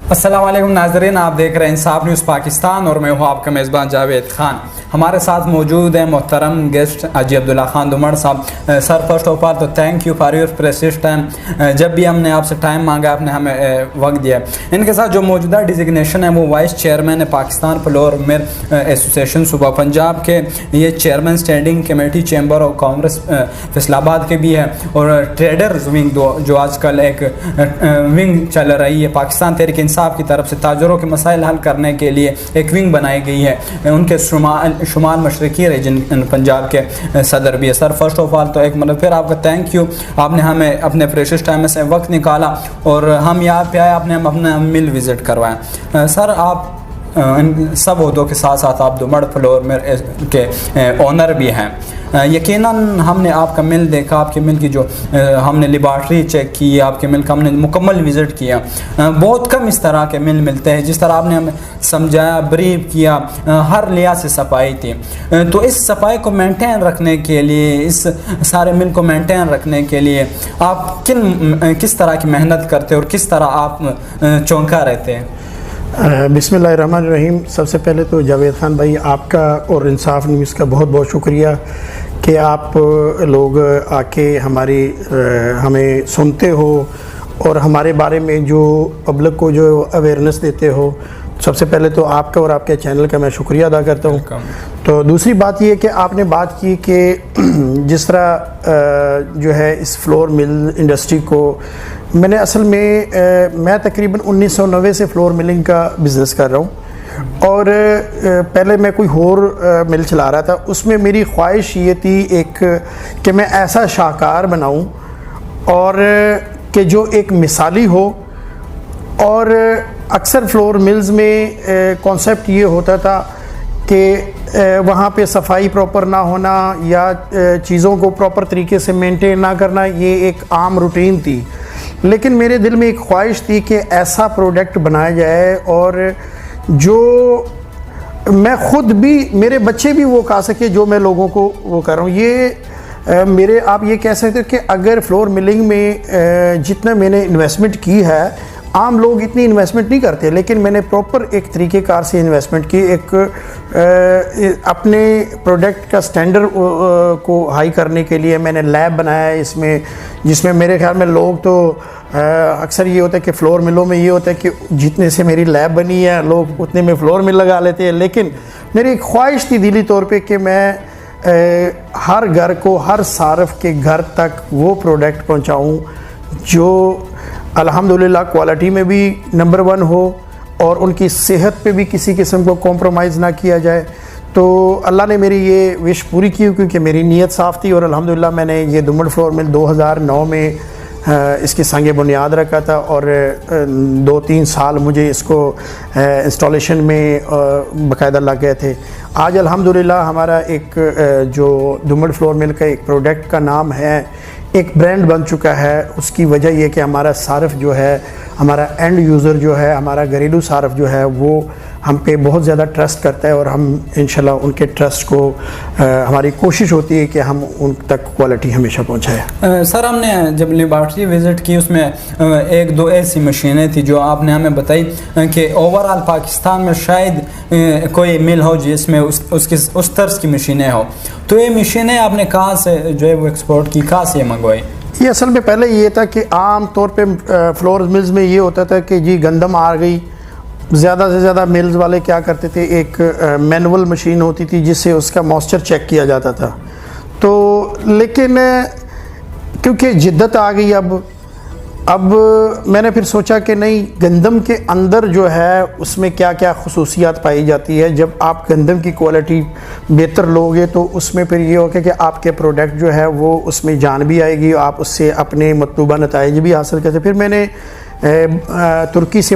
السلام علیکم ناظرین، آپ دیکھ رہے ہیں انصاف نیوز پاکستان اور میں ہوں آپ کا میزبان جاوید خان۔ ہمارے ساتھ موجود ہیں محترم گیسٹ حاجی عبداللہ خان دمڑ صاحب۔ سر فرسٹ آف آل تو thank you for your precious time. جب بھی ہم نے آپ سے ٹائم مانگا آپ نے ہمیں وقت دیا۔ ان کے ساتھ جو موجودہ ڈیزگنیشن ہے وہ وائس چیئرمین ہے پاکستان فلور مل ایسوسیشن صوبہ پنجاب کے، یہ chairman standing committee chamber of Congress Faisal آباد کے بھی ہے، اور ٹریڈرز ونگ جو آج کل ایک ونگ چل رہی ہے پاکستان تحریک انصاف کی طرف سے، تاجروں کے مسائل حل کرنے کے لیے ایک ونگ بنائی گئی ہے۔ ان کے شمال مشرقی ریجن پنجاب کے صدر بھی ہے۔ سر فرسٹ آف آل تو ایک مرتبہ پھر آپ کا تھینک یو، آپ نے ہمیں اپنے پریشیس ٹائم میں سے وقت نکالا اور ہم یہاں پہ آئے، آپ نے ہم اپنا مل وزٹ کروایا۔ سر آپ سب عہدوں کے ساتھ ساتھ آپ دمڑ فلور کے اونر بھی ہیں۔ یقیناً ہم نے آپ کا مل دیکھا، آپ کے مل کی جو ہم نے لیبارٹری چیک کی، آپ کے مل کا ہم نے مکمل وزٹ کیا۔ بہت کم اس طرح کے مل ملتے ہیں جس طرح آپ نے ہمیں سمجھایا، بریف کیا، ہر لحاظ سے صفائی تھی۔ تو اس صفائی کو مینٹین رکھنے کے لیے، اس سارے مل کو مینٹین رکھنے کے لیے آپ کس طرح کی محنت کرتے اور کس طرح آپ چونکا رہتے ہیں؟ بسم اللہ الرحمن الرحیم۔ سب سے پہلے تو جاوید خان بھائی آپ کا اور انصاف نیوز کا بہت بہت شکریہ کہ آپ لوگ آ کے ہمیں سنتے ہو اور ہمارے بارے میں جو پبلک کو جو اویئرنیس دیتے ہو۔ سب سے پہلے تو آپ کا اور آپ کے چینل کا میں شکریہ ادا کرتا ہوں۔ تو دوسری بات یہ کہ آپ نے بات کی کہ جس طرح جو ہے اس فلور مل انڈسٹری کو میں نے اصل میں تقریباً 1990 سے فلور ملنگ کا بزنس کر رہا ہوں، اور پہلے میں کوئی اور مل چلا رہا تھا۔ اس میں میری خواہش یہ تھی کہ میں ایسا شاہکار بناؤں اور کہ جو ایک مثالی ہو، اور اکثر فلور ملز میں کانسیپٹ یہ ہوتا تھا کہ وہاں پہ صفائی پراپر نہ ہونا یا چیزوں کو پراپر طریقے سے مینٹین نہ کرنا، یہ ایک عام روٹین تھی۔ لیکن میرے دل میں ایک خواہش تھی کہ ایسا پروڈکٹ بنایا جائے اور جو میں خود بھی، میرے بچے بھی وہ کھا سکے جو میں لوگوں کو وہ کر رہا ہوں۔ یہ آپ یہ کہہ سکتے کہ اگر فلور ملنگ میں جتنا میں نے انویسٹمنٹ کی ہے، عام لوگ اتنی انویسٹمنٹ نہیں کرتے، لیکن میں نے پراپر ایک طریقہ کار سے انویسٹمنٹ کی، ایک اپنے پروڈکٹ کا سٹینڈرڈ کو ہائی کرنے کے لیے میں نے لیب بنایا ہے اس میں، جس میں میرے خیال میں لوگ تو اکثر یہ ہوتا ہے کہ فلور ملوں میں یہ ہوتا ہے کہ جتنے سے میری لیب بنی ہے لوگ اتنے میں فلور مل لگا لیتے ہیں، لیکن میری ایک خواہش تھی دلی طور پہ کہ میں ہر گھر کو، ہر صارف کے گھر تک وہ پروڈکٹ پہنچاؤں جو الحمدللہ کوالٹی میں بھی نمبر 1 ہو اور ان کی صحت پہ بھی کسی قسم کو کمپرومائز نہ کیا جائے۔ تو اللہ نے میری یہ وش پوری کی کیونکہ میری نیت صاف تھی، اور الحمدللہ میں نے یہ دمڑ فلور مل 2009 میں اس کی سنگ بنیاد رکھا تھا، اور 2-3 سال مجھے اس کو انسٹالیشن میں باقاعدہ لگ گئے تھے۔ آج الحمدللہ ہمارا ایک جو دمڑ فلور مل کا ایک پروڈکٹ کا نام ہے، ایک برانڈ بن چکا ہے۔ اس کی وجہ یہ کہ ہمارا صارف جو ہے، ہمارا اینڈ یوزر جو ہے، ہمارا گھریلو صارف جو ہے، وہ ہم پہ بہت زیادہ ٹرسٹ کرتا ہے، اور ہم انشاءاللہ ان کے ٹرسٹ کو ہماری کوشش ہوتی ہے کہ ہم ان تک کوالٹی ہمیشہ پہنچائیں۔ سر ہم نے جب لیبارٹری وزٹ کی اس میں 1-2 ایسی مشینیں تھی جو آپ نے ہمیں بتائی کہ اوورآل پاکستان میں شاید کوئی مل ہو جس میں اس طرز کی مشینیں ہو، تو یہ مشینیں آپ نے کہاں سے جو ہے وہ ایکسپورٹ کی، کہاں سے منگوائی؟ یہ اصل میں پہلے یہ تھا کہ عام طور پہ فلور ملز میں یہ ہوتا تھا کہ جی گندم آ گئی، زیادہ سے زیادہ ملز والے کیا کرتے تھے، ایک مینول مشین ہوتی تھی جس سے اس کا موئسچر چیک کیا جاتا تھا۔ تو لیکن کیونکہ جدت آ گئی اب میں نے پھر سوچا کہ نہیں، گندم کے اندر جو ہے اس میں کیا کیا خصوصیات پائی جاتی ہے، جب آپ گندم کی کوالٹی بہتر لوگے تو اس میں پھر یہ ہوگا کہ آپ کے پروڈکٹ جو ہے وہ اس میں جان بھی آئے گی، آپ اس سے اپنے مطلوبہ نتائج بھی حاصل کرتے۔ پھر میں نے ترکی سے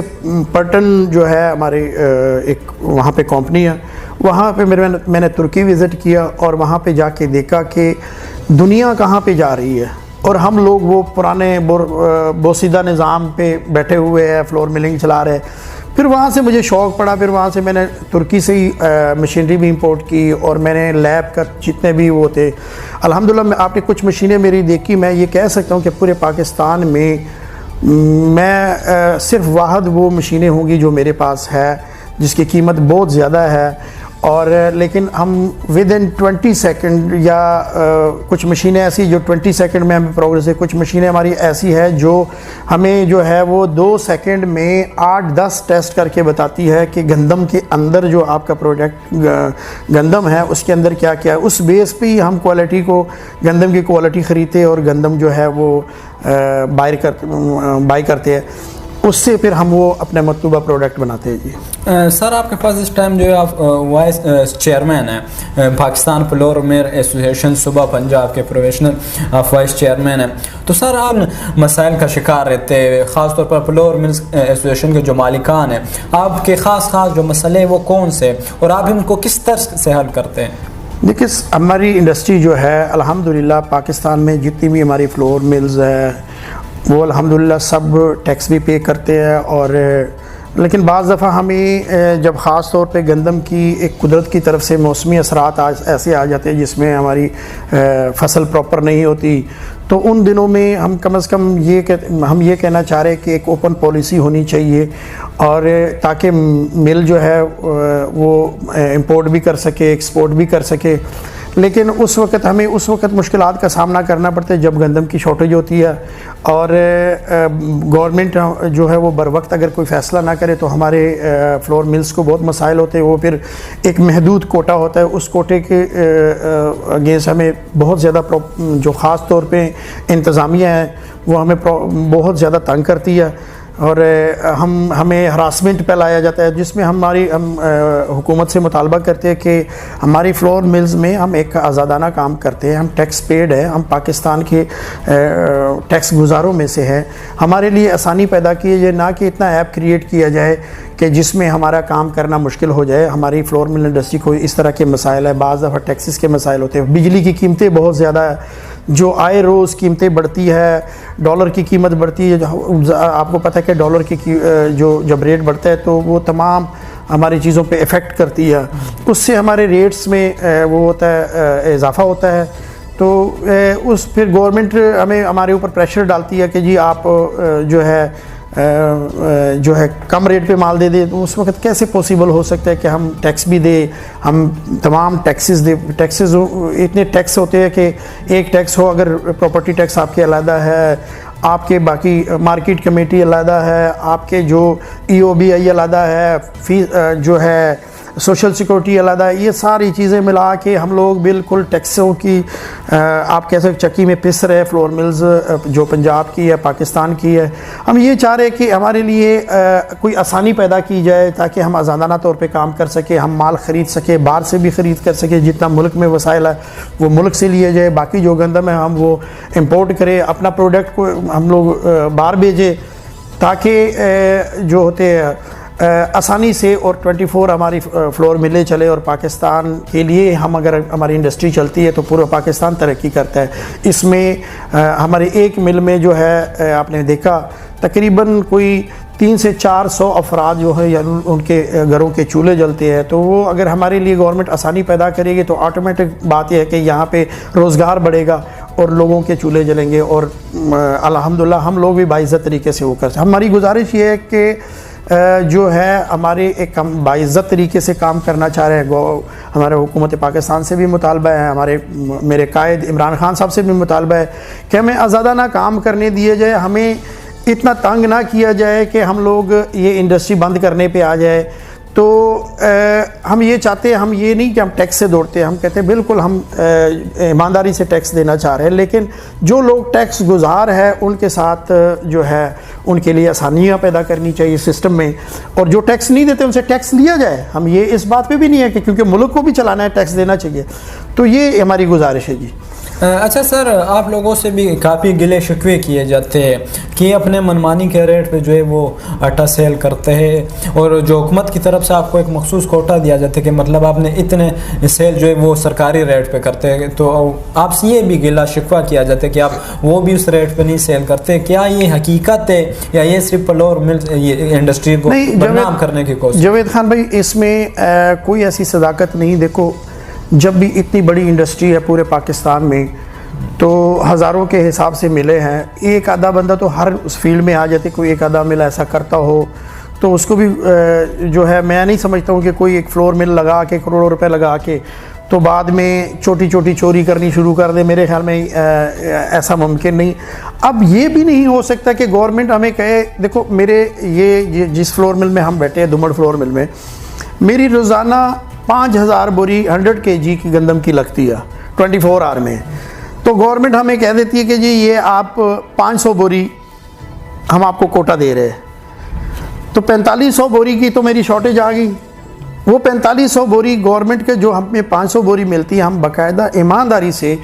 پرٹن جو ہے ہمارے ایک وہاں پہ کمپنی ہے، وہاں پہ میں نے ترکی وزٹ کیا، اور وہاں پہ جا کے دیکھا کہ دنیا کہاں پہ جا رہی ہے، اور ہم لوگ وہ پرانے بوسیدہ نظام پہ بیٹھے ہوئے ہیں، فلور ملنگ چلا رہے۔ پھر وہاں سے مجھے شوق پڑا، پھر وہاں سے میں نے ترکی سے ہی مشینری بھی امپورٹ کی، اور میں نے لیب کا جتنے بھی وہ تھے الحمدللہ آپ نے کچھ مشینیں میری دیکھی، میں یہ کہہ سکتا ہوں کہ پورے پاکستان میں میں صرف واحد وہ مشینیں ہوں گی جو میرے پاس ہے جس کی قیمت بہت زیادہ ہے، اور لیکن ہم ود ان 20 سیکنڈ یا کچھ مشینیں ایسی جو 20 سیکنڈ میں ہمیں پروگریس ہے، کچھ مشینیں ہماری ایسی ہے جو ہمیں جو ہے وہ 2 سیکنڈ میں 8-10 ٹیسٹ کر کے بتاتی ہے کہ گندم کے اندر جو آپ کا پروڈکٹ گندم ہے اس کے اندر کیا کیا ہے۔ اس بیس پہ ہی ہم کوالٹی کو، گندم کی کوالٹی خریدتے اور گندم جو ہے وہ بائی کرتے ہیں، اس سے پھر ہم وہ اپنے مطلوبہ پروڈکٹ بناتے ہیں۔ جی سر، آپ کے پاس اس ٹائم جو ہے آپ وائس چیئرمین ہیں پاکستان فلور مل ایسوسیشن صوبہ پنجاب کے پروفیشنل آپ وائس چیئرمین ہیں، تو سر آپ مسائل کا شکار رہتے ہیں، خاص طور پر فلور مل ایسوسیشن کے جو مالکان ہیں، آپ کے خاص جو مسئلے وہ کون سے اور آپ ان کو کس طرح سے حل کرتے ہیں؟ دیکھیں، ہماری انڈسٹری جو ہے الحمدللہ پاکستان میں جتنی بھی ہماری فلور ملز ہے وہ الحمدللہ سب ٹیکس بھی پے کرتے ہیں، اور لیکن بعض دفعہ ہمیں جب خاص طور پہ گندم کی ایک قدرت کی طرف سے موسمی اثرات ایسے آ جاتے ہیں جس میں ہماری فصل پراپر نہیں ہوتی، تو ان دنوں میں ہم کم از کم ہم یہ کہنا چاہ رہے ہیں کہ ایک اوپن پالیسی ہونی چاہیے، اور تاکہ مل جو ہے وہ امپورٹ بھی کر سکے، ایکسپورٹ بھی کر سکے۔ لیکن ہمیں اس وقت مشکلات کا سامنا کرنا پڑتا ہے جب گندم کی شارٹیج ہوتی ہے، اور گورنمنٹ جو ہے وہ بر وقت اگر کوئی فیصلہ نہ کرے تو ہمارے فلور ملز کو بہت مسائل ہوتے ہیں۔ وہ پھر ایک محدود کوٹا ہوتا ہے، اس کوٹے کے اگینسٹ ہمیں بہت زیادہ جو خاص طور پہ انتظامیہ ہے وہ ہمیں بہت زیادہ تنگ کرتی ہے، اور ہمیں ہراسمنٹ پہ لایا جاتا ہے، جس میں ہم حکومت سے مطالبہ کرتے ہیں کہ ہماری فلور ملز میں ہم ایک آزادانہ کام کرتے ہیں، ہم ٹیکس پیڈ ہے، ہم پاکستان کے ٹیکس گزاروں میں سے ہیں، ہمارے لیے آسانی پیدا کی جائے، نہ کہ اتنا ایپ کریٹ کیا جائے کہ جس میں ہمارا کام کرنا مشکل ہو جائے۔ ہماری فلور مل انڈسٹری کو اس طرح کے مسائل ہے، بعض دفعہ ٹیکسز کے مسائل ہوتے ہیں، بجلی کی قیمتیں بہت زیادہ ہے، جو آئے روز قیمتیں بڑھتی ہے، ڈالر کی قیمت بڑھتی ہے، آپ کو پتہ ہے کہ ڈالر کی جب ریٹ بڑھتا ہے تو وہ تمام ہماری چیزوں پہ افیکٹ کرتی ہے، اس سے ہمارے ریٹس میں وہ ہوتا ہے، اضافہ ہوتا ہے، تو پھر گورنمنٹ ہمارے اوپر پریشر ڈالتی ہے کہ جی آپ جو ہے کم ریٹ پہ مال دے دیں، تو اس وقت کیسے پوسیبل ہو سکتا ہے کہ ہم ٹیکس بھی دیں، ہم تمام ٹیکسز اتنے ٹیکس ہوتے ہیں کہ ایک ٹیکس ہو، اگر پراپرٹی ٹیکس آپ کے علیحدہ ہے، آپ کے باقی مارکیٹ کمیٹی علیحدہ ہے، آپ کے جو EOB علیحدہ ہے، فیس جو ہے سوشل سیکورٹی علیحدہ ہے، یہ ساری چیزیں ملا کے ہم لوگ بالکل ٹیکسوں کی آپ کہہ سکتے چکی میں پس رہے، فلور ملز جو پنجاب کی ہے، پاکستان کی ہے۔ ہم یہ چاہ رہے کہ ہمارے لیے کوئی آسانی پیدا کی جائے تاکہ ہم آزادانہ طور پہ کام کر سکیں، ہم مال خرید سکیں، باہر سے بھی خرید کر سکیں، جتنا ملک میں وسائل ہے وہ ملک سے لیے جائے، باقی جو گندم ہے ہم وہ امپورٹ کریں، اپنا پروڈکٹ کو ہم لوگ باہر بھیجیں، تاکہ جو ہوتے ہیں آسانی سے اور 24 ہماری فلور ملیں چلے، اور پاکستان کے لیے اگر ہماری انڈسٹری چلتی ہے تو پورا پاکستان ترقی کرتا ہے۔ اس میں ہمارے ایک مل میں جو ہے آپ نے دیکھا تقریباً کوئی 300 سے 400 افراد جو ہے یا ان کے گھروں کے چولہے جلتے ہیں، تو وہ اگر ہمارے لیے گورنمنٹ آسانی پیدا کرے گی تو آٹومیٹک بات یہ ہے کہ یہاں پہ روزگار بڑھے گا اور لوگوں کے چولہے جلیں گے، اور الحمدللہ ہم لوگ بھی باعزت طریقے سے وہ کر سکتے ہیں۔ ہماری گزارش یہ ہے کہ جو ہے ہمارے ایک باعزت طریقے سے کام کرنا چاہ رہے ہیں، ہمارے حکومت پاکستان سے بھی مطالبہ ہے، میرے قائد عمران خان صاحب سے بھی مطالبہ ہے کہ ہمیں آزادانہ کام کرنے دیے جائے، ہمیں اتنا تنگ نہ کیا جائے کہ ہم لوگ یہ انڈسٹری بند کرنے پہ آ جائے۔ تو ہم یہ چاہتے ہیں، ہم یہ نہیں کہ ہم ٹیکس سے دوڑتے ہیں، ہم کہتے ہیں بالکل ہم ایمانداری سے ٹیکس دینا چاہ رہے ہیں، لیکن جو لوگ ٹیکس گزار ہے ان کے ساتھ جو ہے ان کے لیے آسانیاں پیدا کرنی چاہیے سسٹم میں، اور جو ٹیکس نہیں دیتے ان سے ٹیکس لیا جائے۔ ہم یہ اس بات پہ بھی نہیں ہے کہ کیونکہ ملک کو بھی چلانا ہے ٹیکس دینا چاہیے، تو یہ ہماری گزارش ہے۔ جی اچھا سر، آپ لوگوں سے بھی کافی گلے شکوے کیے جاتے ہیں کہ اپنے منمانی کے ریٹ پہ جو ہے وہ آٹا سیل کرتے ہیں، اور جو حکومت کی طرف سے آپ کو ایک مخصوص کوٹا دیا جاتا ہے کہ مطلب آپ نے اتنے سیل جو ہے وہ سرکاری ریٹ پہ کرتے ہیں، تو آپ سے یہ بھی گلا شکوہ کیا جاتا ہے کہ آپ وہ بھی اس ریٹ پہ نہیں سیل کرتے۔ کیا یہ حقیقت ہے یا یہ صرف فلور مل انڈسٹری کو بدنام کرنے کی کوشش؟ جاوید خان بھائی، اس میں کوئی ایسی صداقت نہیں۔ دیکھو، جب بھی اتنی بڑی انڈسٹری ہے پورے پاکستان میں تو ہزاروں کے حساب سے ملے ہیں. ایک آدھا بندہ تو ہر اس فیلڈ میں آ جاتے, کوئی ایک آدھا مل ایسا کرتا ہو تو اس کو بھی جو ہے میں نہیں سمجھتا ہوں کہ کوئی ایک فلور مل لگا کے کروڑوں روپے لگا کے تو بعد میں چھوٹی چھوٹی چوری کرنی شروع کر دے. میرے خیال میں ایسا ممکن نہیں. اب یہ بھی نہیں ہو سکتا کہ گورنمنٹ ہمیں کہے, دیکھو میرے یہ جس فلور مل میں ہم بیٹھے ہیں دمڑ فلور مل میں, میری روزانہ 5000 بوری 100 kg کی گندم کی لگتی ہے 24 آور میں. تو گورنمنٹ ہمیں کہہ دیتی ہے کہ جی یہ آپ 500 بوری ہم آپ کو کوٹا دے رہے ہیں, تو 4500 بوری کی تو میری شارٹیج آ گئی. وہ 4500 بوری گورنمنٹ کے جو ہمیں 500 بوری ملتی ہے, ہم باقاعدہ ایمانداری سے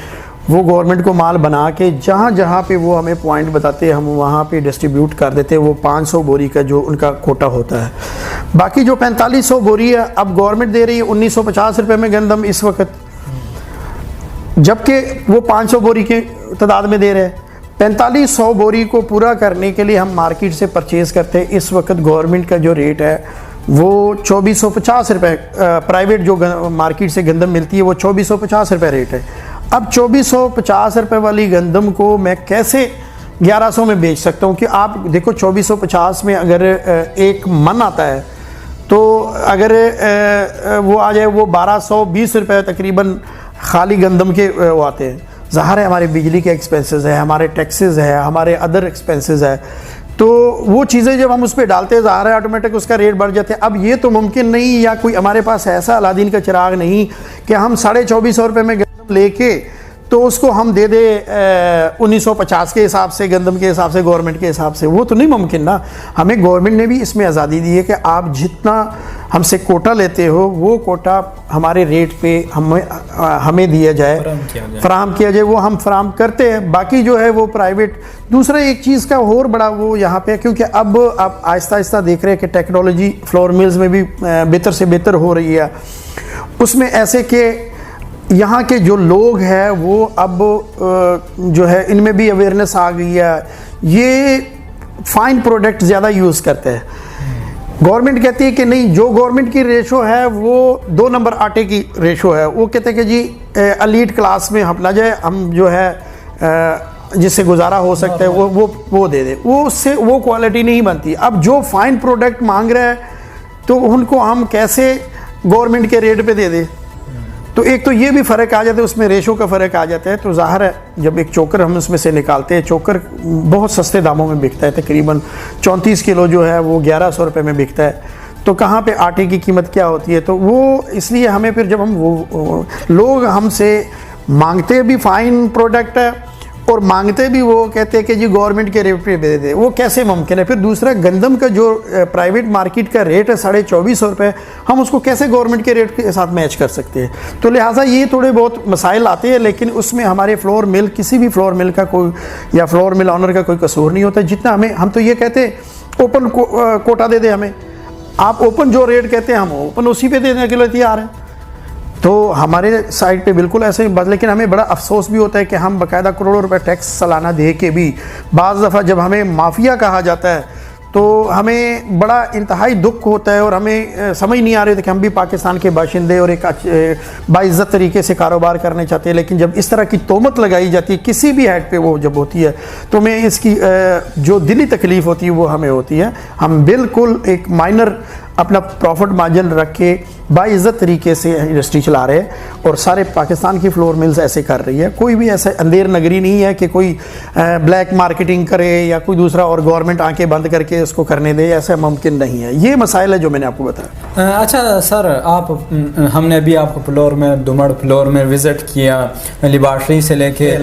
وہ گورنمنٹ کو مال بنا کے جہاں جہاں پہ وہ ہمیں پوائنٹ بتاتے ہیں ہم وہاں پہ ڈسٹریبیوٹ کر دیتے ہیں وہ 500 بوری کا جو ان کا کوٹا ہوتا ہے. باقی جو 4500 بوری ہے اب گورنمنٹ دے رہی ہے 1950 روپے میں گندم اس وقت, جبکہ وہ 500 بوری کے تعداد میں دے رہے ہیں. 4500 بوری کو پورا کرنے کے لیے ہم مارکیٹ سے پرچیز کرتے ہیں. اس وقت گورنمنٹ کا جو ریٹ ہے وہ 2450 روپے, پرائیویٹ جو مارکیٹ سے گندم ملتی ہے وہ 2450 روپے ریٹ ہے. اب 2450 روپے والی گندم کو میں کیسے 1100 میں بیچ سکتا ہوں؟ کہ آپ دیکھو 2450 میں اگر ایک من آتا ہے تو اگر وہ آ جائے وہ 1220 روپے تقریباً خالی گندم کے وہ آتے ہیں. ظاہر ہے ہمارے بجلی کے ایکسپینسز ہے, ہمارے ٹیکسز ہے, ہمارے ادر ایکسپینسز ہے, تو وہ چیزیں جب ہم اس پہ ڈالتے ہیں ظاہر ہے آٹومیٹک اس کا ریٹ بڑھ جاتے ہیں. اب یہ تو ممکن نہیں, یا کوئی ہمارے پاس ایسا الادین کا چراغ نہیں کہ ہم 2450 روپے میں گندم لے کے تو اس کو ہم دے دے 1950 کے حساب سے, گندم کے حساب سے, گورنمنٹ کے حساب سے. وہ تو نہیں ممکن نا. ہمیں گورنمنٹ نے بھی اس میں آزادی دی ہے کہ آپ جتنا ہم سے کوٹا لیتے ہو وہ کوٹا ہمارے ریٹ پہ ہمیں دیا جائے, فراہم کیا جائے. وہ ہم فراہم کرتے ہیں, باقی جو ہے وہ پرائیویٹ. دوسرا ایک چیز کا اور بڑا وہ یہاں پہ, کیونکہ اب آپ آہستہ آہستہ دیکھ رہے ہیں کہ ٹیکنالوجی فلور ملز میں بھی بہتر سے بہتر ہو رہی ہے. اس میں ایسے کہ یہاں کے جو لوگ ہیں وہ اب جو ہے ان میں بھی اویئرنیس آ گئی ہے, یہ فائن پروڈکٹ زیادہ یوز کرتے ہیں. گورنمنٹ کہتی ہے کہ نہیں, جو گورنمنٹ کی ریشو ہے وہ 2 نمبر آٹے کی ریشو ہے. وہ کہتے ہیں کہ جی ایلیٹ کلاس میں ہم نہ جائے, ہم جو ہے جس سے گزارا ہو سکتا ہے وہ دے دے. وہ اس سے وہ کوالٹی نہیں بنتی. اب جو فائن پروڈکٹ مانگ رہا ہے تو ان کو ہم کیسے گورنمنٹ کے ریٹ پہ دے دے؟ تو ایک تو یہ بھی فرق آ جاتا ہے, اس میں ریشو کا فرق آ جاتا ہے. تو ظاہر ہے جب ایک چوکر ہم اس میں سے نکالتے ہیں, چوکر بہت سستے داموں میں بکتا ہے, تقریباً 34 کلو جو ہے وہ 1100 روپے میں بکتا ہے. تو کہاں پہ آٹے کی قیمت کیا ہوتی ہے؟ تو وہ اس لیے ہمیں پھر جب ہم وہ لوگ ہم سے مانگتے بھی فائن پروڈکٹ ہے اور مانگتے بھی وہ کہتے ہیں کہ جی گورنمنٹ کے ریٹ پہ دے دے, وہ کیسے ممکن ہے؟ پھر دوسرا گندم کا جو پرائیویٹ مارکیٹ کا ریٹ ہے 2450 روپے, ہم اس کو کیسے گورنمنٹ کے ریٹ کے ساتھ میچ کر سکتے ہیں؟ تو لہٰذا یہ تھوڑے بہت مسائل آتے ہیں, لیکن اس میں ہمارے فلور مل, کسی بھی فلور مل کا کوئی یا فلور مل آنر کا کوئی قصور نہیں ہوتا. جتنا ہم تو یہ کہتے ہیں اوپن کوٹا دے دے ہمیں, آپ اوپن جو ریٹ کہتے ہیں ہم اوپن اسی پہ دینے کے لیے تیار ہیں. تو ہمارے سائڈ پہ بالکل ایسے ہی بات, لیکن ہمیں بڑا افسوس بھی ہوتا ہے کہ ہم باقاعدہ کروڑوں روپے ٹیکس سالانہ دے کے بھی بعض دفعہ جب ہمیں مافیا کہا جاتا ہے تو ہمیں بڑا انتہائی دکھ ہوتا ہے, اور ہمیں سمجھ نہیں آ رہی تھی کہ ہم بھی پاکستان کے باشندے اور ایک باعزت طریقے سے کاروبار کرنے چاہتے ہیں. لیکن جب اس طرح کی تہمت لگائی جاتی ہے کسی بھی ہیڈ پہ وہ جب ہوتی ہے تو میں اس کی جو دلی تکلیف ہوتی ہے وہ ہمیں ہوتی ہے. ہم بالکل ایک مائنر اپنا پروفٹ مارجن رکھ کے باعزت طریقے سے انڈسٹری چلا رہے ہیں, اور سارے پاکستان کی فلور ملز ایسے کر رہی ہے. کوئی بھی ایسا اندھیر نگری نہیں ہے کہ کوئی بلیک مارکیٹنگ کرے یا کوئی دوسرا اور گورنمنٹ آنکھیں بند کر کے اس کو کرنے دے, ایسا ممکن نہیں ہے. یہ مسائل ہے جو میں نے آپ کو بتایا. اچھا سر, ہم نے ابھی آپ کو فلور میں دمڑ فلور میں وزٹ کیا, لیبارٹری سے لے کے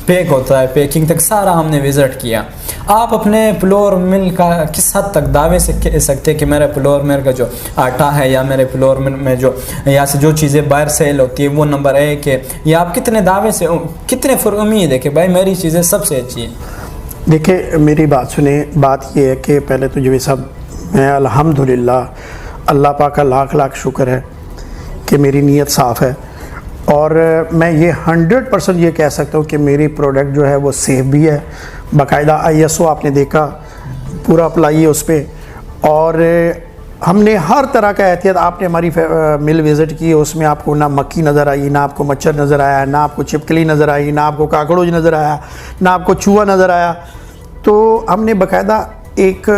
پیک ہوتا ہے پیکنگ تک سارا ہم نے وزٹ کیا. آپ اپنے فلور مل کا کس حد تک دعوے سے کہہ سکتے کہ میرے فلور مل کا جو آٹا ہے یا میرے فلور مل میں جو یہاں سے جو چیزیں باہر سیل ہوتی ہے وہ نمبر 1 ہے, یا آپ کتنے دعوے سے کتنے امید ہے کہ بھائی میری چیزیں سب سے اچھی ہیں؟ دیکھیں میری بات سنیں, بات یہ ہے کہ پہلے تو جو سب میں الحمدللہ اللہ پاک کا لاکھ لاکھ شکر ہے کہ میری نیت صاف ہے, اور میں یہ 100% یہ کہہ سکتا ہوں کہ میری پروڈکٹ جو ہے وہ سیف بھی ہے. باقاعدہ ISO آپ نے دیکھا پورا اپلائی ہے اس پہ, اور ہم نے ہر طرح کا احتیاط. آپ نے ہماری مل وزٹ کی, اس میں آپ کو نہ مکھی نظر آئی, نہ آپ کو مچھر نظر آیا, نہ آپ کو چھپکلی نظر آئی, نہ آپ کو کاکڑوچ نظر آیا, نہ آپ کو چوہا نظر آیا. تو ہم نے باقاعدہ ایک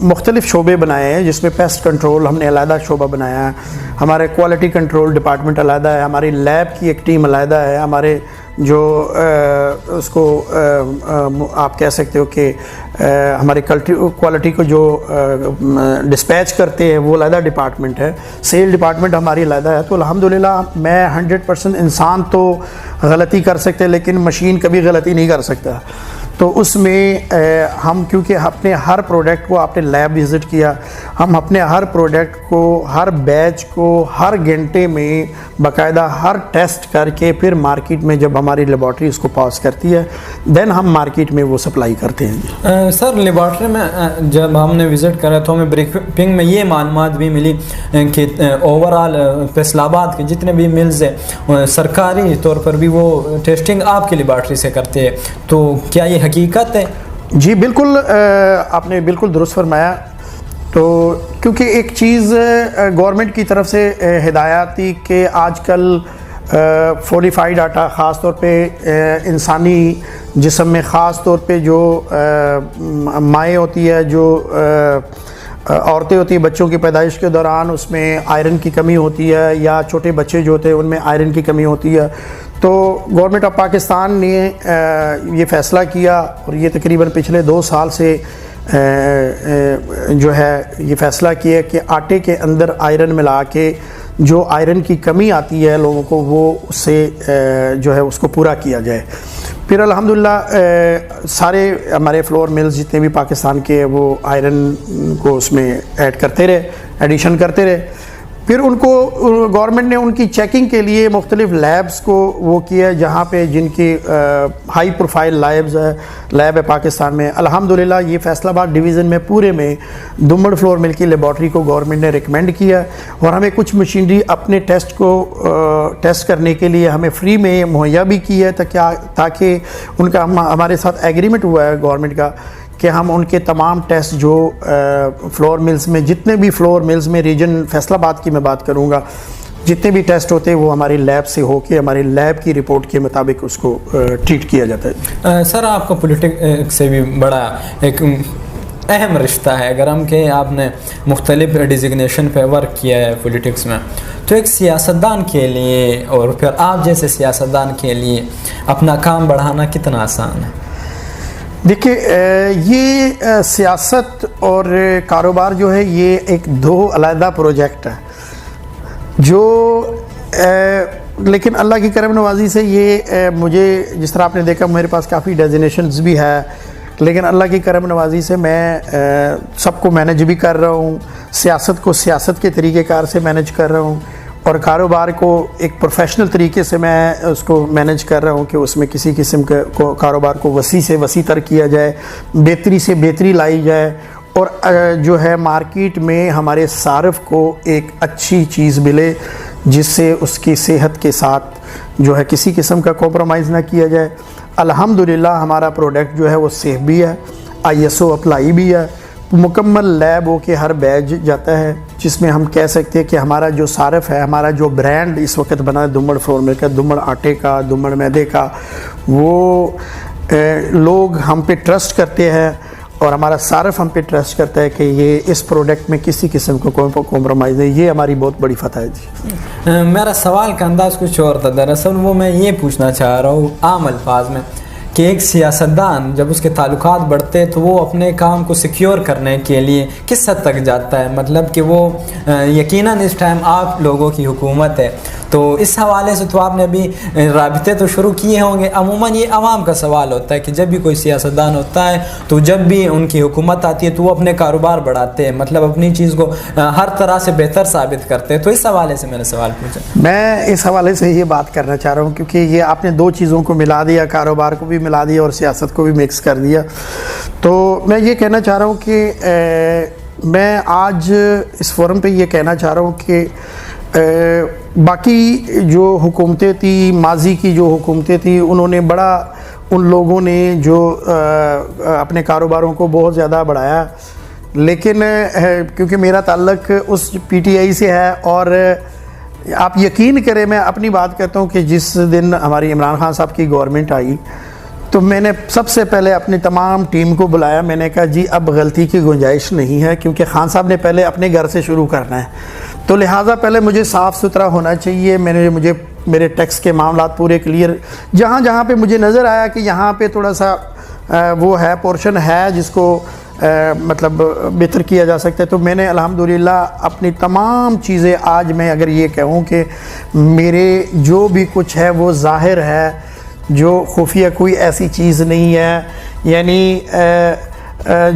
مختلف شعبے بنائے ہیں جس میں پیسٹ کنٹرول ہم نے علیحدہ شعبہ بنایا ہے, ہمارے کوالٹی کنٹرول ڈپارٹمنٹ علیحدہ ہے, ہماری لیب کی ایک ٹیم علیحدہ ہے, ہمارے جو اس کو آپ کہہ سکتے ہو کہ ہماری کوالٹی کو جو ڈسپیچ کرتے ہیں وہ علیحدہ ڈپارٹمنٹ ہے, سیل ڈپارٹمنٹ ہماری علیحدہ ہے. تو الحمدللہ میں 100% انسان تو غلطی کر سکتے لیکن مشین کبھی غلطی نہیں کر سکتا. تو اس میں ہم کیونکہ اپنے ہر پروڈکٹ کو آپ نے لیب وزٹ کیا, ہم اپنے ہر پروڈکٹ کو, ہر بیچ کو ہر گھنٹے میں باقاعدہ ہر ٹیسٹ کر کے پھر مارکیٹ میں جب ہماری لیبارٹری اس کو پاس کرتی ہے دین ہم مارکیٹ میں وہ سپلائی کرتے ہیں. سر لیبارٹری میں جب ہم نے وزٹ کرا تو ہمیں بریفنگ میں یہ معلومات بھی ملی کہ اوور آل فیصل آباد کے جتنے بھی ملز ہیں سرکاری طور پر بھی وہ ٹیسٹنگ آپ کی لیبارٹری سے کرتے ہیں, تو کیا یہ حقیقت ہے؟ جی بالکل, آپ نے بالکل درست فرمایا. تو کیونکہ ایک چیز گورنمنٹ کی طرف سے ہدایات تھی کہ آج کل فورٹیفائڈ آٹا خاص طور پہ انسانی جسم میں خاص طور پہ جو مائیں ہوتی ہے, جو عورتیں ہوتی ہیں بچوں کی پیدائش کے دوران, اس میں آئرن کی کمی ہوتی ہے, یا چھوٹے بچے جو ہوتے ہیں ان میں آئرن کی کمی ہوتی ہے. تو گورنمنٹ آف پاکستان نے یہ فیصلہ کیا اور یہ تقریباً پچھلے 2 سال سے جو ہے یہ فیصلہ کیا کہ آٹے کے اندر آئرن ملا کے جو آئرن کی کمی آتی ہے لوگوں کو وہ اس سے جو ہے اس کو پورا کیا جائے. پھر الحمدللہ سارے ہمارے فلور ملز جتنے بھی پاکستان کے وہ آئرن کو اس میں ایڈ کرتے رہے, ایڈیشن کرتے رہے. پھر ان کو گورنمنٹ نے ان کی چیکنگ کے لیے مختلف لیبز کو وہ کیا جہاں پہ جن کی ہائی پروفائل لیب ہے پاکستان میں. الحمدللہ یہ فیصل آباد ڈویژن میں پورے میں دمڑ فلور مل کی لیبارٹری کو گورنمنٹ نے ریکمینڈ کیا اور ہمیں کچھ مشینری اپنے ٹیسٹ کو ٹیسٹ کرنے کے لیے ہمیں فری میں مہیا بھی کی ہے تاکہ ان کا ہمارے ساتھ ایگریمنٹ ہوا ہے گورنمنٹ کا کہ ہم ان کے تمام ٹیسٹ جو فلور ملز میں جتنے بھی فلور ملز میں ریجن فیصل آباد کی میں بات کروں گا جتنے بھی ٹیسٹ ہوتے ہیں وہ ہماری لیب سے ہو کے ہماری لیب کی رپورٹ کے مطابق اس کو ٹریٹ کیا جاتا ہے. سر آپ کو پولیٹکس سے بھی بڑا ایک اہم رشتہ ہے. اگر ہم کہ آپ نے مختلف ڈیزگنیشن پہ ورک کیا ہے پولیٹکس میں, تو ایک سیاستدان کے لیے اور پھر آپ جیسے سیاستدان کے لیے اپنا کام بڑھانا کتنا آسان ہے؟ دیکھیے یہ سیاست اور کاروبار جو ہے یہ ایک 2 علیحدہ پروجیکٹ ہے جو لیکن اللہ کی کرم نوازی سے یہ مجھے جس طرح آپ نے دیکھا میرے پاس کافی ڈیزینیشنز بھی ہے لیکن اللہ کی کرم نوازی سے میں سب کو مینج بھی کر رہا ہوں, سیاست کو سیاست کے طریقہ کار سے مینج کر رہا ہوں اور کاروبار کو ایک پروفیشنل طریقے سے میں اس کو مینج کر رہا ہوں کہ اس میں کسی قسم کے کاروبار کو وسیع سے وسیع تر کیا جائے, بہتری سے بہتری لائی جائے اور جو ہے مارکیٹ میں ہمارے صارف کو ایک اچھی چیز ملے جس سے اس کی صحت کے ساتھ جو ہے کسی قسم کا کمپرومائز نہ کیا جائے. الحمدللہ ہمارا پروڈکٹ جو ہے وہ سیف بھی ہے, ISO اپلائی بھی ہے, مکمل لیب ہو کے ہر بیچ جاتا ہے جس میں ہم کہہ سکتے ہیں کہ ہمارا جو صارف ہے, ہمارا جو برانڈ اس وقت بنا ہے دمڑ فلور مل کا, دمڑ آٹے کا, دمڑ میدے کا, وہ لوگ ہم پہ ٹرسٹ کرتے ہیں اور ہمارا صارف ہم پہ ٹرسٹ کرتا ہے کہ یہ اس پروڈکٹ میں کسی قسم کو کمپرومائز ہے. یہ ہماری بہت بڑی فتح ہے. جی میرا سوال کا انداز کچھ اور تھا دراصل, وہ میں یہ پوچھنا چاہ رہا ہوں عام الفاظ میں کہ ایک سیاستدان جب اس کے تعلقات بڑھتے ہیں تو وہ اپنے کام کو سیکیور کرنے کے لیے کس حد تک جاتا ہے, مطلب کہ وہ یقیناً اس ٹائم آپ لوگوں کی حکومت ہے تو اس حوالے سے تو آپ نے ابھی رابطے تو شروع کیے ہوں گے. عموماً یہ عوام کا سوال ہوتا ہے کہ جب بھی کوئی سیاستدان ہوتا ہے تو جب بھی ان کی حکومت آتی ہے تو وہ اپنے کاروبار بڑھاتے ہیں, مطلب اپنی چیز کو ہر طرح سے بہتر ثابت کرتے ہیں. تو اس حوالے سے میں نے سوال پوچھا. میں اس حوالے سے یہ بات کرنا چاہ رہا ہوں کیونکہ یہ آپ نے 2 چیزوں کو ملا دیا, کاروبار کو بھی ملا دیا اور سیاست کو بھی مکس کر دیا. تو میں یہ کہنا چاہ رہا ہوں کہ میں آج اس فورم پہ یہ کہنا چاہ رہا ہوں کہ باقی جو حکومتیں تھیں, ماضی کی جو حکومتیں تھیں, انہوں نے بڑا ان لوگوں نے جو اپنے کاروباروں کو بہت زیادہ بڑھایا لیکن کیونکہ میرا تعلق اس پی ٹی آئی سے ہے، اور آپ یقین کریں میں اپنی بات کرتا ہوں کہ جس دن ہماری عمران خان صاحب کی گورنمنٹ آئی تو میں نے سب سے پہلے اپنی تمام ٹیم کو بلایا، میں نے کہا جی اب غلطی کی گنجائش نہیں ہے، کیونکہ خان صاحب نے پہلے اپنے گھر سے شروع کرنا ہے، تو لہٰذا پہلے مجھے صاف ستھرا ہونا چاہیے، مجھے میرے ٹیکس کے معاملات پورے کلیئر، جہاں جہاں پہ مجھے نظر آیا کہ یہاں پہ تھوڑا سا وہ ہے پورشن ہے جس کو مطلب بہتر کیا جا سکتا ہے، تو میں نے الحمدللہ اپنی تمام چیزیں، آج میں اگر یہ کہوں کہ میرے جو بھی کچھ ہے وہ ظاہر ہے، جو خفیہ کوئی ایسی چیز نہیں ہے، یعنی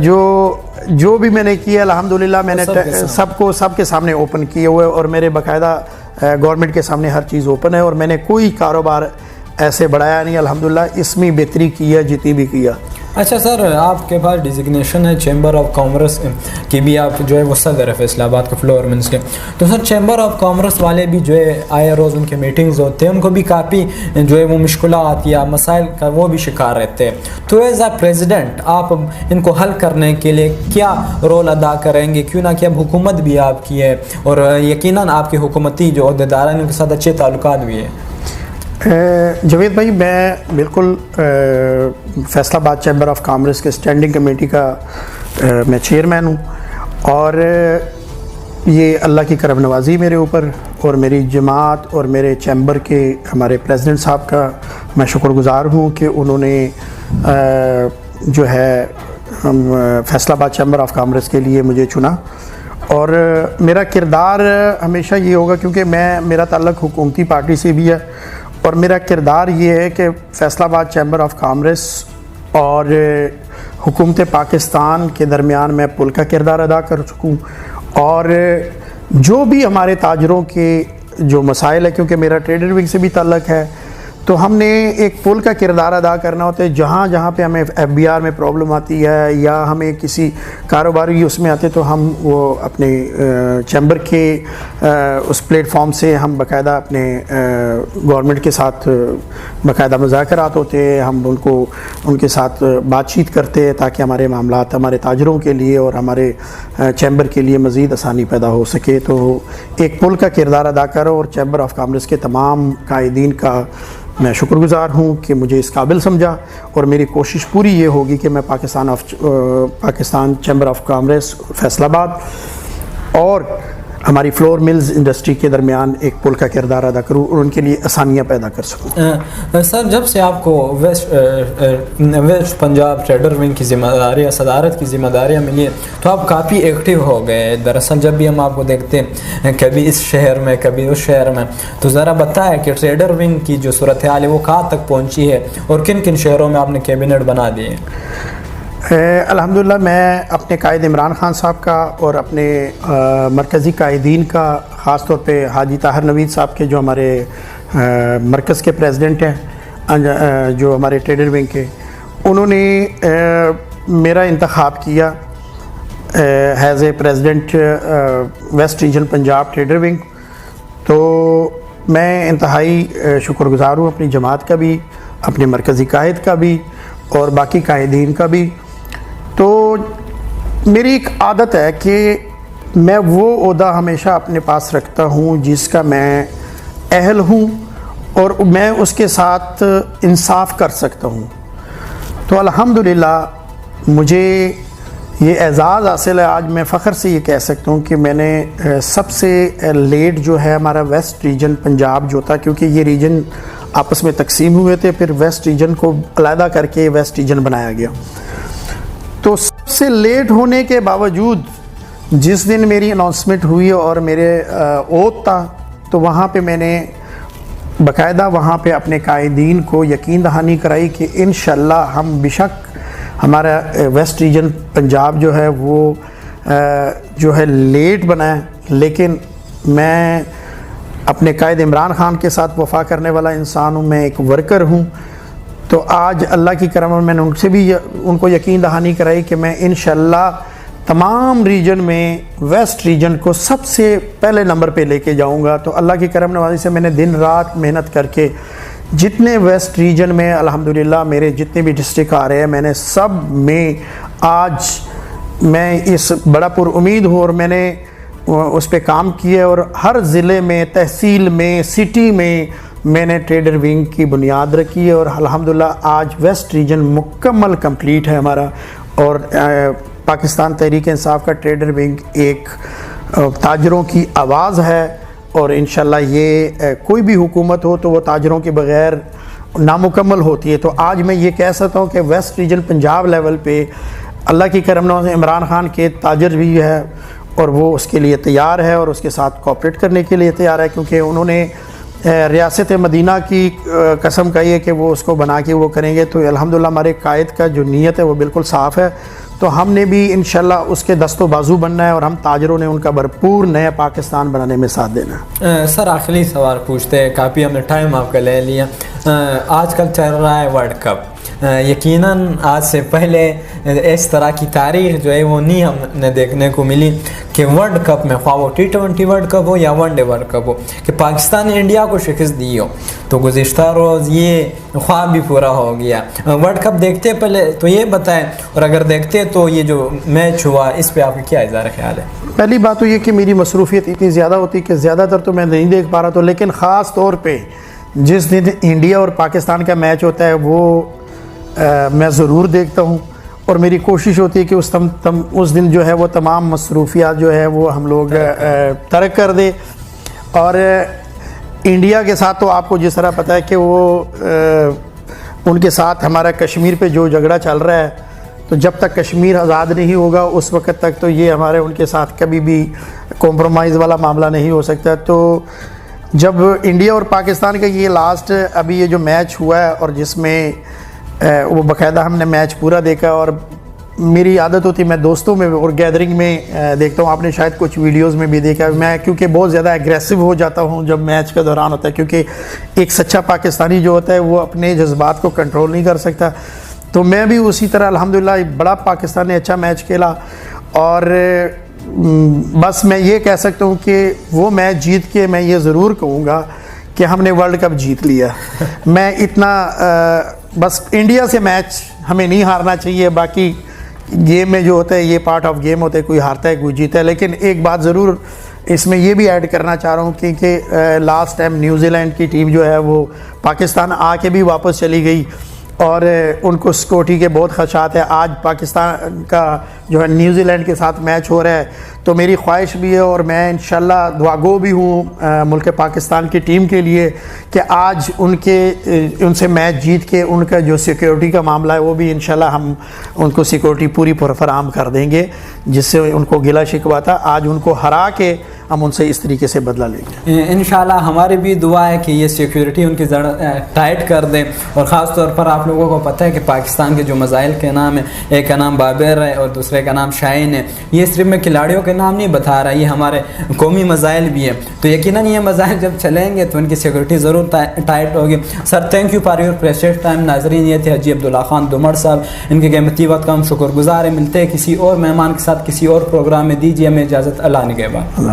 جو بھی میں نے کیا الحمدللہ میں نے سب کے سامنے اوپن کیے ہوئے، اور میرے باقاعدہ گورنمنٹ کے سامنے ہر چیز اوپن ہے، اور میں نے کوئی کاروبار ایسے بڑھایا نہیں، الحمدللہ اس میں بہتری کیا جتنی بھی کیا۔ اچھا سر، آپ کے پاس ڈیزگنیشن ہے چیمبر آف کامرس کی بھی، آپ جو ہے وہ صدر ہے فیصل آباد کے فلور منس کے، تو سر چیمبر آف کامرس والے بھی جو ہے آئے روز ان کے میٹنگز ہوتے ہیں، ان کو بھی کافی جو ہے وہ مشکلات یا مسائل کا وہ بھی شکار رہتے ہیں، تو ایز اے پریزیڈنٹ آپ ان کو حل کرنے کے لیے کیا رول ادا کریں گے؟ کیوں نہ کہ اب حکومت بھی آپ کی ہے، اور یقیناً آپ کے حکومتی جو عہدیدار ہیں ان کے ساتھ اچھے تعلقات بھی ہیں۔ جاوید بھائی، میں بالکل فیصل آباد چیمبر آف کامرس کے اسٹینڈنگ کمیٹی کا میں چیئرمین ہوں، اور یہ اللہ کی کرم نوازی میرے اوپر، اور میری جماعت اور میرے چیمبر کے ہمارے پریزیڈنٹ صاحب کا میں شکر گزار ہوں کہ انہوں نے جو ہے فیصل آباد چیمبر آف کامرس کے لیے مجھے چنا، اور میرا کردار ہمیشہ یہ ہوگا، کیونکہ میرا تعلق حکومتی پارٹی سے بھی ہے، اور میرا کردار یہ ہے کہ فیصل آباد چیمبر آف کامرس اور حکومت پاکستان کے درمیان میں پل کا کردار ادا کر سکوں، اور جو بھی ہمارے تاجروں کے جو مسائل ہے، کیونکہ میرا ٹریڈر ونگ سے بھی تعلق ہے، تو ہم نے ایک پل کا کردار ادا کرنا ہوتا ہے، جہاں جہاں پہ ہمیں ایف بی آر میں پرابلم آتی ہے یا ہمیں کسی کاروباری اس میں آتے، تو ہم وہ اپنے چیمبر کے اس پلیٹ فارم سے ہم باقاعدہ اپنے گورنمنٹ کے ساتھ باقاعدہ مذاکرات ہوتے ہیں، ہم ان کے ساتھ بات چیت کرتے ہیں تاکہ ہمارے معاملات ہمارے تاجروں کے لیے اور ہمارے چیمبر کے لیے مزید آسانی پیدا ہو سکے۔ تو ایک پل کا کردار ادا کرو، اور چیمبر آف کامرس کے تمام قائدین کا میں شکر گزار ہوں کہ مجھے اس قابل سمجھا، اور میری کوشش پوری یہ ہوگی کہ میں Pakistan chamber of commerce Faisal آباد اور ہماری فلور ملز انڈسٹری کے درمیان ایک پل کا کردار ادا کروں اور ان کے لیے آسانیاں پیدا کر سکوں۔ سر، جب سے آپ کو ویسٹ پنجاب ٹریڈر ونگ کی ذمہ داری، صدارت کی ذمہ داریاں ملی ہیں، تو آپ کافی ایکٹیو ہو گئے۔ دراصل جب بھی ہم آپ کو دیکھتے ہیں کبھی اس شہر میں کبھی اس شہر میں، تو ذرا بتائیں کہ ٹریڈر ونگ کی جو صورتحال ہے وہ کہاں تک پہنچی ہے، اور کن کن شہروں میں آپ نے کیبنٹ بنا دیے ہیں؟ الحمدللہ میں اپنے قائد عمران خان صاحب کا اور اپنے مرکزی قائدین کا، خاص طور پہ حاجی طاہر نوید صاحب کے جو ہمارے مرکز کے پریزیڈنٹ ہیں، جو ہمارے ٹریڈر ونگ کے، انہوں نے میرا انتخاب کیا as a president west region Punjab trader wing, تو میں انتہائی شکر گزار ہوں اپنی جماعت کا بھی، اپنے مرکزی قائد کا بھی، اور باقی قائدین کا بھی۔ تو میری ایک عادت ہے کہ میں وہ عہدہ ہمیشہ اپنے پاس رکھتا ہوں جس کا میں اہل ہوں، اور میں اس کے ساتھ انصاف کر سکتا ہوں۔ تو الحمدللہ مجھے یہ اعزاز حاصل ہے، آج میں فخر سے یہ کہہ سکتا ہوں کہ میں نے سب سے لیٹ جو ہے ہمارا ویسٹ ریجن پنجاب جو تھا، کیونکہ یہ ریجن آپس میں تقسیم ہوئے تھے، پھر ویسٹ ریجن کو علیحدہ کر کے ویسٹ ریجن بنایا گیا، تو سب سے لیٹ ہونے کے باوجود جس دن میری اناؤنسمنٹ ہوئی اور میرے اوت تھا، تو وہاں پہ میں نے باقاعدہ وہاں پہ اپنے قائدین کو یقین دہانی کرائی کہ انشاءاللہ ہم بشک ہمارا ویسٹ ریجن پنجاب جو ہے وہ جو ہے لیٹ بنا ہے، لیکن میں اپنے قائد عمران خان کے ساتھ وفا کرنے والا انسان ہوں، میں ایک ورکر ہوں۔ تو آج اللہ کی کرم میں نے ان سے بھی ان کو یقین دہانی کرائی کہ میں انشاءاللہ تمام ریجن میں ویسٹ ریجن کو سب سے پہلے نمبر پہ لے کے جاؤں گا۔ تو اللہ کی کرم نوازی سے میں نے دن رات محنت کر کے جتنے ویسٹ ریجن میں الحمدللہ میرے جتنے بھی ڈسٹرکٹ آ رہے ہیں، میں نے سب میں آج میں اس بڑا پر امید ہوں اور میں نے اس پہ کام کیا ہے، اور ہر ضلع میں، تحصیل میں، سٹی میں نے ٹریڈر ونگ کی بنیاد رکھی ہے، اور الحمدللہ آج ویسٹ ریجن مکمل کمپلیٹ ہے ہمارا، اور پاکستان تحریک انصاف کا ٹریڈر ونگ ایک تاجروں کی آواز ہے، اور انشاءاللہ یہ کوئی بھی حکومت ہو تو وہ تاجروں کے بغیر نامکمل ہوتی ہے۔ تو آج میں یہ کہہ سکتا ہوں کہ ویسٹ ریجن پنجاب لیول پہ اللہ کی کرم نوازی عمران خان کے تاجر بھی ہے، اور وہ اس کے لیے تیار ہے اور اس کے ساتھ کوآپریٹ کرنے کے لیے تیار ہے، کیونکہ انہوں نے ریاست مدینہ کی قسم کہی ہے کہ وہ اس کو بنا کے وہ کریں گے۔ تو الحمدللہ ہمارے قائد کا جو نیت ہے وہ بالکل صاف ہے، تو ہم نے بھی انشاءاللہ اس کے دست و بازو بننا ہے، اور ہم تاجروں نے ان کا بھرپور نیا پاکستان بنانے میں ساتھ دینا ہے۔ سر آخری سوال پوچھتے ہیں، کافی ہم نے ٹائم آپ کا لے لیا۔ آج کل چل رہا ہے ورلڈ کپ، یقیناً آج سے پہلے اس طرح کی تاریخ جو ہے وہ نہیں ہم نے دیکھنے کو ملی کہ ورلڈ کپ میں، خواہ وہ T20 ورلڈ کپ ہو یا ون ڈے ورلڈ کپ ہو، کہ پاکستان نے انڈیا کو شکست دی ہو۔ تو گزشتہ روز یہ خواب بھی پورا ہو گیا۔ ورلڈ کپ دیکھتے پہلے تو یہ بتائیں، اور اگر دیکھتے تو یہ جو میچ ہوا اس پہ آپ کا کیا اظہار خیال ہے؟ پہلی بات تو یہ کہ میری مصروفیت اتنی زیادہ ہوتی کہ زیادہ تر تو میں نہیں دیکھ پا رہا تو، لیکن خاص طور پہ جس دن انڈیا اور پاکستان کا میچ ہوتا ہے وہ میں ضرور دیکھتا ہوں، اور میری کوشش ہوتی ہے کہ اس دن جو ہے وہ تمام مصروفیات جو ہے وہ ہم لوگ ترک کر دیں۔ اور انڈیا کے ساتھ تو آپ کو جس طرح پتہ ہے کہ وہ ان کے ساتھ ہمارا کشمیر پہ جو جھگڑا چل رہا ہے، تو جب تک کشمیر آزاد نہیں ہوگا اس وقت تک تو یہ ہمارے ان کے ساتھ کبھی بھی کمپرومائز والا معاملہ نہیں ہو سکتا۔ تو جب انڈیا اور پاکستان کا یہ لاسٹ ابھی یہ جو میچ ہوا ہے، اور جس میں وہ باقاعدہ ہم نے میچ پورا دیکھا، اور میری عادت ہوتی ہے میں دوستوں میں اور گیدرنگ میں دیکھتا ہوں، آپ نے شاید کچھ ویڈیوز میں بھی دیکھا، میں کیونکہ بہت زیادہ ایگریسو ہو جاتا ہوں جب میچ کا دوران ہوتا ہے، کیونکہ ایک سچا پاکستانی جو ہوتا ہے وہ اپنے جذبات کو کنٹرول نہیں کر سکتا۔ تو میں بھی اسی طرح الحمدللہ بڑا پاکستان نے اچھا میچ کھیلا، اور بس میں یہ کہہ سکتا ہوں کہ وہ میچ جیت کے میں یہ ضرور کہوں گا کہ ہم نے ورلڈ کپ جیت لیا۔ میں اتنا بس انڈیا سے میچ ہمیں نہیں ہارنا چاہیے، باقی گیم میں جو ہوتا ہے یہ پارٹ آف گیم ہوتا ہے، کوئی ہارتا ہے کوئی جیتا ہے۔ لیکن ایک بات ضرور اس میں یہ بھی ایڈ کرنا چاہ رہا ہوں کہ لاسٹ ٹائم نیوزی لینڈ کی ٹیم جو ہے وہ پاکستان آ کے بھی واپس چلی گئی، اور ان کو سکیورٹی کے بہت خدشات ہیں۔ آج پاکستان کا جو ہے نیوزی لینڈ کے ساتھ میچ ہو رہا ہے، تو میری خواہش بھی ہے اور میں انشاءاللہ دعاگو بھی ہوں ملک پاکستان کی ٹیم کے لیے کہ آج ان سے میچ جیت کے ان کا جو سیکیورٹی کا معاملہ ہے وہ بھی انشاءاللہ ہم ان کو سیکیورٹی پوری فراہم کر دیں گے، جس سے ان کو گلہ شکوہ تھا آج ان کو ہرا کے ہم ان سے اس طریقے سے بدلہ لیں گے۔ انشاءاللہ ہماری بھی دعا ہے کہ یہ سیکیورٹی ان کی ٹائٹ کر دیں، اور خاص طور پر آپ لوگوں کو پتہ ہے کہ پاکستان کے جو مسائل کے نام ہیں، ایک کا نام بابر ہے اور دوسرے کا نام شاہین ہے، یہ صرف میں کھلاڑیوں کے نام نہیں بتا رہا، یہ ہمارے قومی مسائل بھی ہیں۔ تو یقیناً یہ مسائل جب چلیں گے تو ان کی سیکیورٹی ضرور ٹائٹ ہوگی۔ Sir thank you for your precious time. ناظرین یہ تھے حاجی عبداللہ خان دمڑ صاحب، ان کے قیمتی وقت کا ہم شکر گزار ہیں۔ ملتے ہیں کسی اور مہمان کے ساتھ کسی اور پروگرام میں، دیجیے ہمیں اجازت، اللہ نگہبان۔